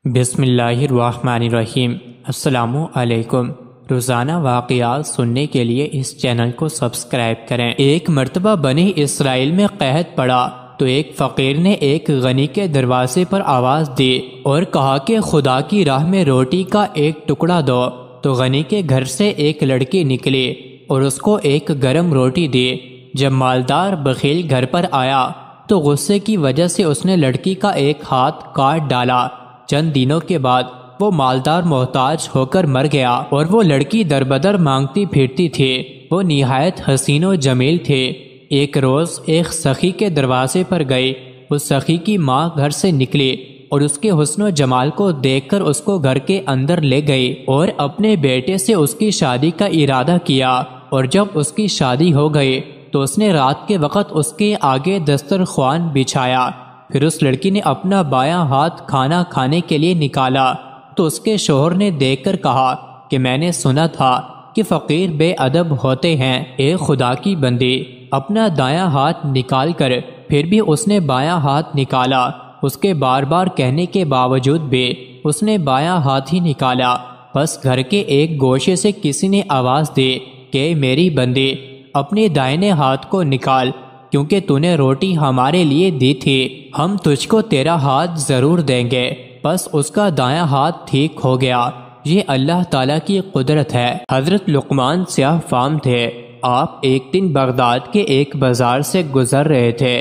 بسم اللہ الرحمن الرحیم۔ السلام علیکم۔ روزانہ واقعات سننے کے لیے اس چینل کو سبسکرائب کریں۔ ایک مرتبہ بنی اسرائیل میں قحط پڑا تو ایک فقیر نے ایک غنی کے دروازے پر آواز دی اور کہا کہ خدا کی راہ میں روٹی کا ایک ٹکڑا دو۔ تو غنی کے گھر سے ایک لڑکی نکلی اور اس کو ایک گرم روٹی دی۔ جب مالدار بخیل گھر پر آیا تو غصے کی وجہ سے اس نے لڑکی کا ایک ہاتھ کاٹ ڈالا۔ چند دنوں کے بعد وہ مالدار محتاج ہو کر مر گیا اور وہ لڑکی دربدر مانگتی پھرتی تھی۔ وہ نہایت حسین و جمیل تھے۔ ایک روز ایک سخی کے دروازے پر گئی۔ اس سخی کی ماں گھر سے نکلی اور اس کے حسن و جمال کو دیکھ کر اس کو گھر کے اندر لے گئی اور اپنے بیٹے سے اس کی شادی کا ارادہ کیا۔ اور جب اس کی شادی ہو گئی تو اس نے رات کے وقت اس کے آگے دسترخوان بچھایا۔ پھر اس لڑکی نے اپنا بایاں ہاتھ کھانا کھانے کے لیے نکالا تو اس کے شوہر نے دیکھ کر کہا کہ میں نے سنا تھا کہ فقیر بے ادب ہوتے ہیں۔ اے خدا کی بندی، اپنا دایاں ہاتھ نکال کر پھر بھی اس نے بایاں ہاتھ نکالا۔ اس کے بار بار کہنے کے باوجود بھی اس نے بایاں ہاتھ ہی نکالا۔ بس گھر کے ایک گوشے سے کسی نے آواز دی کہ میری بندی، اپنے دائنے ہاتھ کو نکال، کیونکہ تو نے روٹی ہمارے لیے دی تھی، ہم تجھ کو تیرا ہاتھ ضرور دیں گے۔ بس اس کا دایاں ہاتھ ٹھیک ہو گیا۔ یہ اللہ تعالیٰ کی قدرت ہے۔ حضرت لقمان سیاہ فام تھے۔ آپ ایک دن بغداد کے ایک بازار سے گزر رہے تھے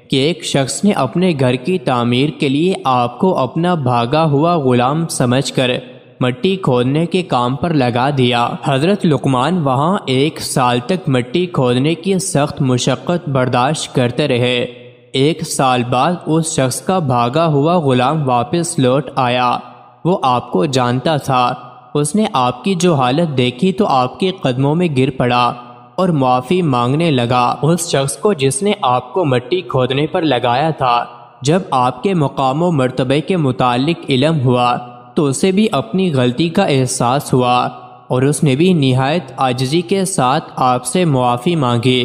کہ ایک شخص نے اپنے گھر کی تعمیر کے لیے آپ کو اپنا بھاگا ہوا غلام سمجھ کر مٹی کھودنے کے کام پر لگا دیا۔ حضرت لقمان وہاں 1 سال تک مٹی کھودنے کی سخت مشقت برداشت کرتے رہے۔ 1 سال بعد اس شخص کا بھاگا ہوا غلام واپس لوٹ آیا۔ وہ آپ کو جانتا تھا۔ اس نے آپ کی جو حالت دیکھی تو آپ کے قدموں میں گر پڑا اور معافی مانگنے لگا۔ اس شخص کو جس نے آپ کو مٹی کھودنے پر لگایا تھا، جب آپ کے مقام و مرتبے کے متعلق علم ہوا تو اسے بھی اپنی غلطی کا احساس ہوا اور اس نے بھی نہایت عاجزی کے ساتھ آپ سے معافی مانگی۔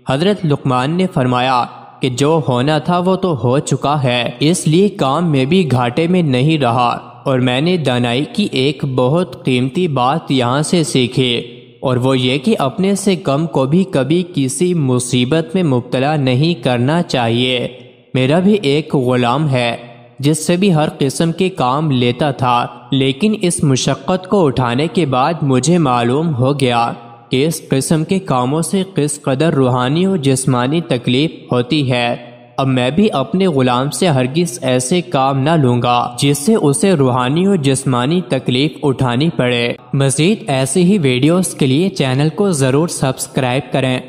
حضرت لقمان نے فرمایا کہ جو ہونا تھا وہ تو ہو چکا ہے، اس لیے کام میں بھی گھاٹے میں نہیں رہا۔ اور میں نے دانائی کی ایک بہت قیمتی بات یہاں سے سیکھی، اور وہ یہ کہ اپنے سے کم کو بھی کبھی کسی مصیبت میں مبتلا نہیں کرنا چاہیے۔ میرا بھی ایک غلام ہے جس سے بھی ہر قسم کے کام لیتا تھا، لیکن اس مشقت کو اٹھانے کے بعد مجھے معلوم ہو گیا کہ اس قسم کے کاموں سے کس قدر روحانی و جسمانی تکلیف ہوتی ہے۔ اب میں بھی اپنے غلام سے ہرگز ایسے کام نہ لوں گا جس سے اسے روحانی و جسمانی تکلیف اٹھانی پڑے۔ مزید ایسی ہی ویڈیوز کے لیے چینل کو ضرور سبسکرائب کریں۔